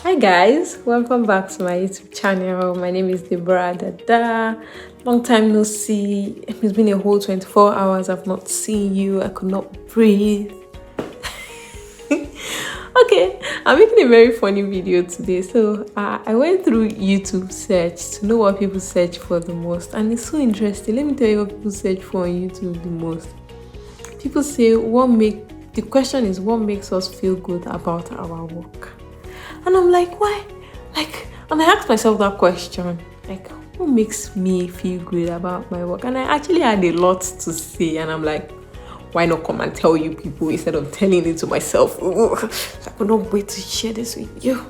Hi guys, welcome back to my YouTube channel. My name is Deborah. Dada. Long time no see. It's been a whole 24 hours I've not seen you. I could not breathe. Okay, I'm making a very funny video today. So I went through YouTube search to know what people search for the most, and it's so interesting. Let me tell you what people search for on YouTube the most. People say the question is what makes us feel good about our work. And I'm like, why? And I asked myself that question, what makes me feel good about my work? And I actually had a lot to say, and I'm like, why not come and tell you people instead of telling it to myself? So I could not wait to share this with you.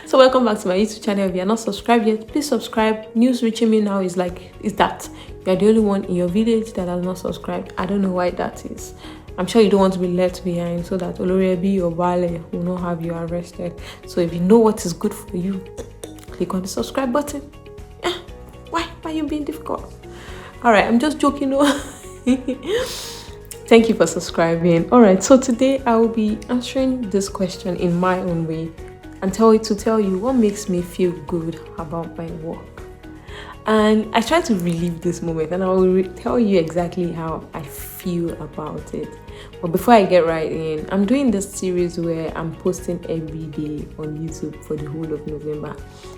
So welcome back to my YouTube channel. If you're not subscribed yet, please subscribe. News reaching me now is that you're the only one in your village that has not subscribed. I don't know why that is. I'm sure you don't want to be left behind so that Olorebi or Wale will not have you arrested. So if you know what is good for you, click on the subscribe button. Why are you being difficult? Alright, I'm just joking. Thank you for subscribing. Alright, so today I will be answering this question in my own way and tell you what makes me feel good about my work. And I try to relive this moment, and I will tell you exactly how I feel about it. But before I get right in, I'm doing this series where I'm posting every day on YouTube for the whole of November.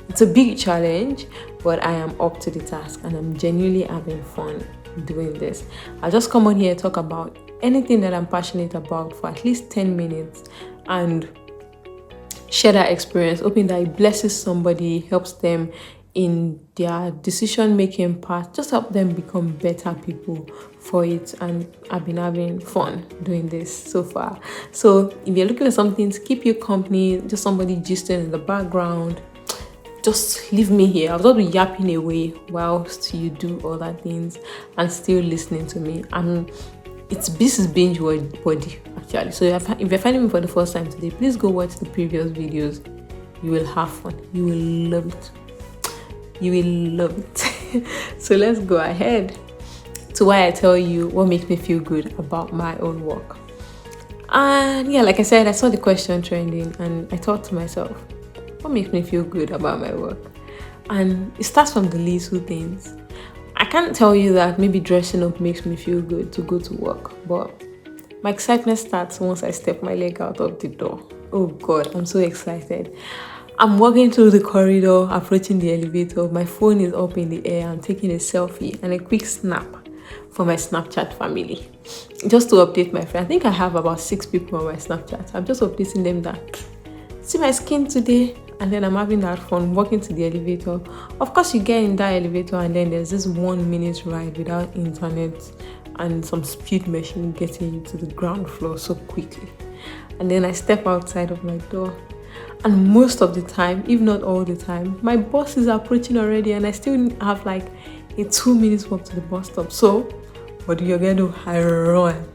It's a big challenge, but I am up to the task and I'm genuinely having fun doing this. I'll just come on here and talk about anything that I'm passionate about for at least 10 minutes and share that experience, hoping that it blesses somebody, helps them in their decision-making part, just help them become better people for it. And I've been having fun doing this so far. So if you're looking at something to keep you company, just somebody gisting in the background, just leave me here. I'll just be yapping away whilst you do other things and still listening to me. This is binge body actually. So if you're finding me for the first time today, please go watch the previous videos. You will have fun. You will love it. You will love it. So let's go ahead to why I tell you what makes me feel good about my own work. And yeah, like I said, I saw the question trending and I thought to myself, what makes me feel good about my work? And it starts from the little things. I can't tell you that maybe dressing up makes me feel good to go to work, but my excitement starts once I step my leg out of the door. Oh God, I'm so excited. I'm walking through the corridor, approaching the elevator. My phone is up in the air. I'm taking a selfie and a quick snap for my Snapchat family. Just to update my friend. I think I have about 6 people on my Snapchat. I'm just updating them that, see my skin today. And then I'm having that fun walking to the elevator. Of course, you get in that elevator and then there's this 1 minute ride without internet and some speed machine getting you to the ground floor so quickly. And then I step outside of my door. And most of the time, if not all the time, my bus is approaching already and I still have like a 2 minutes walk to the bus stop. So what do you gonna do? I run.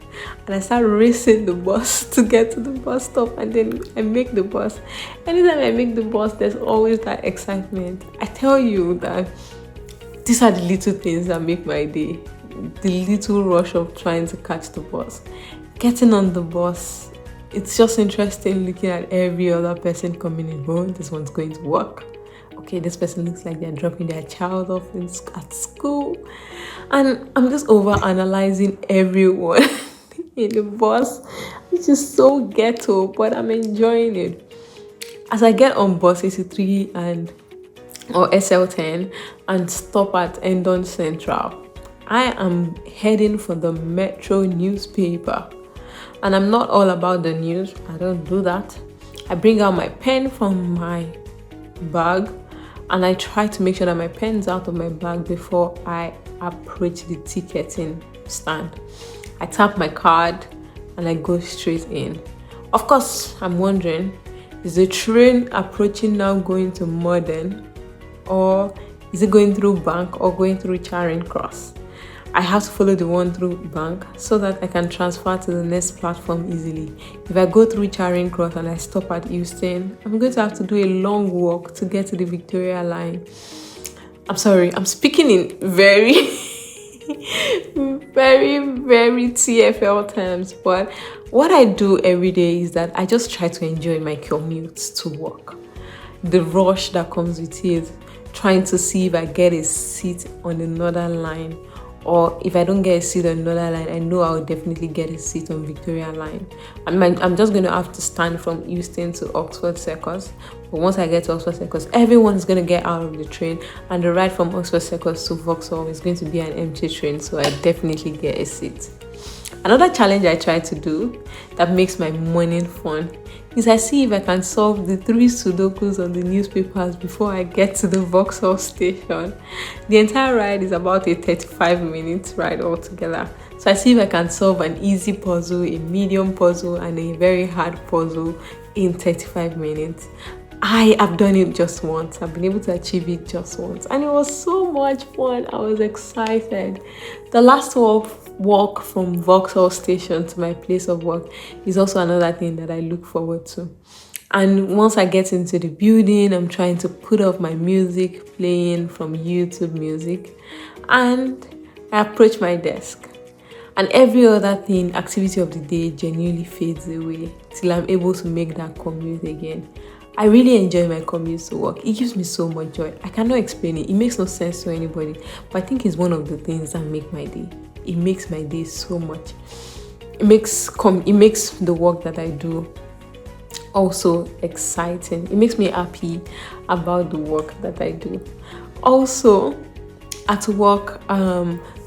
And I start racing the bus to get to the bus stop, and then I make the bus. Anytime I make the bus, there's always that excitement. I tell you that these are the little things that make my day. The little rush of trying to catch the bus. Getting on the bus, it's just interesting looking at every other person coming in. Oh, this one's going to work. Okay, this person looks like they're dropping their child off at school. And I'm just over analyzing everyone in the bus, which is so ghetto, but I'm enjoying it. As I get on bus 83 or SL10 and stop at Endon Central, I am heading for the Metro newspaper. And I'm not all about the news. I don't do that. I bring out my pen from my bag and I try to make sure that my pen's out of my bag before I approach the ticketing stand. I tap my card and I go straight in. Of course, I'm wondering, is the train approaching now going to Modern, or is it going through Bank or going through Charing Cross? I have to follow the one through bank so that I can transfer to the next platform easily. If I go through Charing Cross and I stop at Euston, I'm going to have to do a long walk to get to the Victoria line. I'm sorry, I'm speaking in very, very TFL terms, but what I do every day is that I just try to enjoy my commute to work. The rush that comes with it, trying to see if I get a seat on another line, or if I don't get a seat on another line, I know I'll definitely get a seat on Victoria line. I'm just going to have to stand from Euston to Oxford Circus. But once I get to Oxford Circus, everyone's going to get out of the train, and the ride from Oxford Circus to Vauxhall is going to be an empty train, so I definitely get a seat. Another challenge I try to do that makes my morning fun is I see if I can solve the 3 Sudokus on the newspapers before I get to the Vauxhall station. The entire ride is about a 35-minute ride altogether. So I see if I can solve an easy puzzle, a medium puzzle, and a very hard puzzle in 35 minutes. I have done it just once. I've been able to achieve it just once. And it was so much fun. I was excited. The last walk from Vauxhall station to my place of work is also another thing that I look forward to. And once I get into the building, I'm trying to put off my music playing from YouTube music, and I approach my desk. And every other activity of the day genuinely fades away till I'm able to make that commute again. I really enjoy my commute to work. It gives me so much joy. I cannot explain it. It makes no sense to anybody, but I think it's one of the things that make my day. It makes my day so much. It makes the work that I do also exciting. It makes me happy about the work that I do. Also, at work,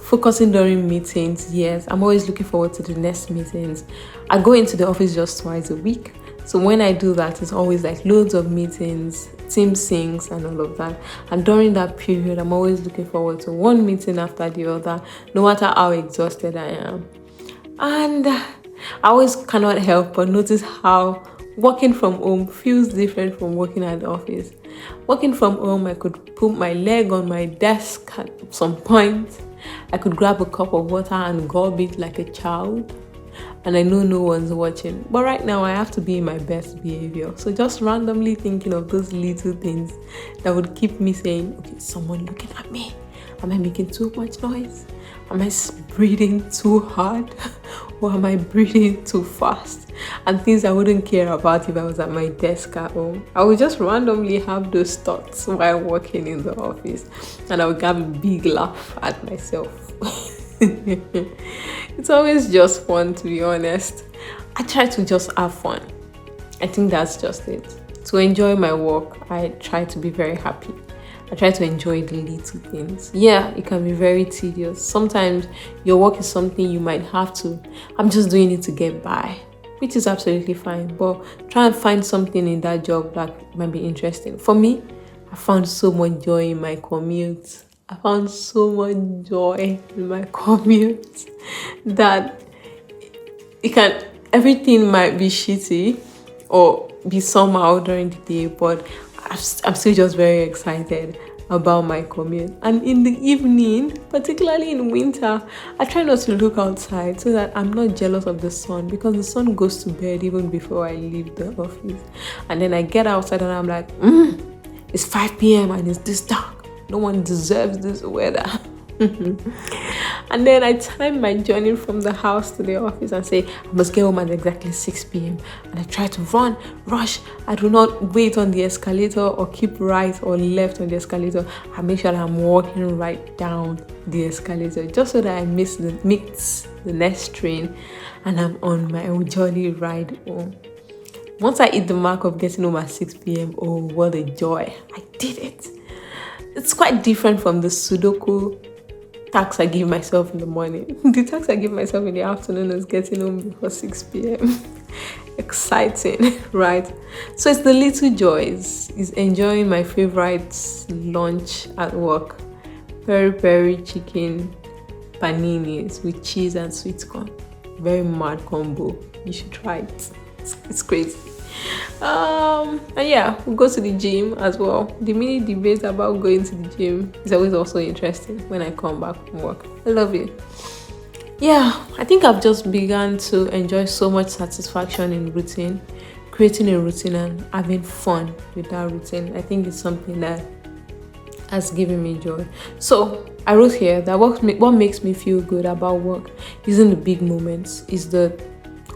focusing during meetings, yes, I'm always looking forward to the next meetings. I go into the office just twice a week. So when I do that, it's always like loads of meetings, team syncs and all of that. And during that period, I'm always looking forward to one meeting after the other, no matter how exhausted I am. And I always cannot help but notice how working from home feels different from working at the office. Working from home, I could put my leg on my desk at some point. I could grab a cup of water and gulp it like a child. And I know no one's watching. But right now, I have to be in my best behavior. So just randomly thinking of those little things that would keep me saying, okay, someone looking at me. Am I making too much noise? Am I breathing too hard? Or am I breathing too fast? And things I wouldn't care about if I was at my desk at home. I would just randomly have those thoughts while working in the office. And I would have a big laugh at myself. It's always just fun, to be honest. I try to just have fun. I think that's just it. To enjoy my work, I try to be very happy. I try to enjoy the little things. Yeah, it can be very tedious. Sometimes your work is something you might have to, I'm just doing it to get by, which is absolutely fine. But try and find something in that job that might be interesting. For me, I found so much joy in my commute. I found so much joy in my commute that everything might be shitty or be somehow during the day, but I'm still just very excited about my commute. And in the evening, particularly in winter, I try not to look outside so that I'm not jealous of the sun, because the sun goes to bed even before I leave the office. And then I get outside and I'm like, it's 5 p.m. and it's this dark. No one deserves this weather. And then I time my journey from the house to the office and say, I must get home at exactly 6 p.m. And I try to rush. I do not wait on the escalator or keep right or left on the escalator. I make sure that I'm walking right down the escalator just so that I miss the next train and I'm on my jolly ride home. Once I hit the mark of getting home at 6 p.m, oh, what a joy. I did it. It's quite different from the Sudoku task I give myself in the morning. The task I give myself in the afternoon is getting home before 6 p.m. Exciting, right? So it's the little joys. It's enjoying my favorite lunch at work. Peri chicken paninis with cheese and sweet corn. Very mad combo. You should try it. It's crazy. And yeah, we go to the gym as well. The mini debate about going to the gym is always also interesting when I come back from work. I love it. Yeah, I think I've just begun to enjoy so much satisfaction in routine, creating a routine and having fun with that routine. I think it's something that has given me joy. So I wrote here that what makes me feel good about work isn't the big moments, it's the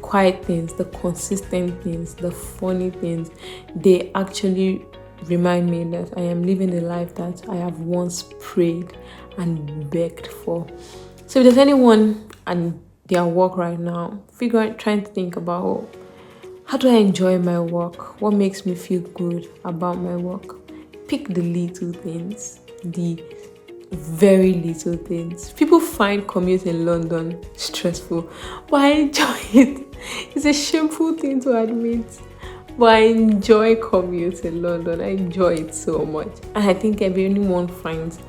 quiet things, the consistent things, the funny things. They actually remind me that I am living the life that I have once prayed and begged for. So if there's anyone and their work right now, trying to think about, how do I enjoy my work? What makes me feel good about my work? Pick the little things, the very little things. People find commute in London stressful, but I enjoy it. It's a shameful thing to admit, but I enjoy commute in London. I enjoy it so much, and I think if anyone finds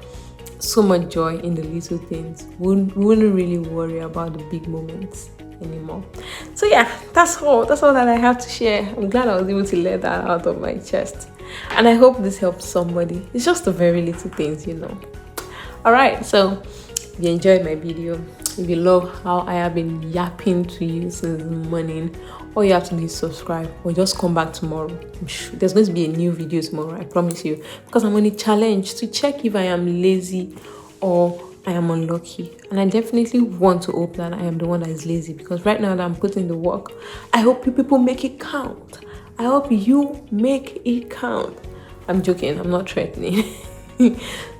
so much joy in the little things, we wouldn't really worry about the big moments anymore. So yeah, that's all that I have to share. I'm glad I was able to let that out of my chest, and I hope this helps somebody. It's just the very little things, all right, so if you enjoyed my video, if you love how I have been yapping to you since morning, all you have to do is subscribe or just come back tomorrow. I'm sure there's going to be a new video tomorrow, I promise you, because I'm on a challenge to check if I am lazy or I am unlucky. And I definitely want to hope that I am the one that is lazy, because right now that I'm putting the work, I hope you people make it count. I hope you make it count. I'm joking, I'm not threatening.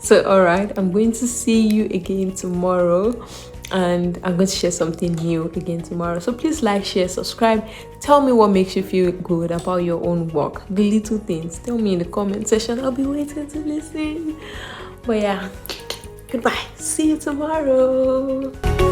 So all right, I'm going to see you again tomorrow, and I'm going to share something new again tomorrow. So please like, share, subscribe. Tell me what makes you feel good about your own work, the little things. Tell me in the comment section. I'll be waiting to listen. But yeah, goodbye, see you tomorrow.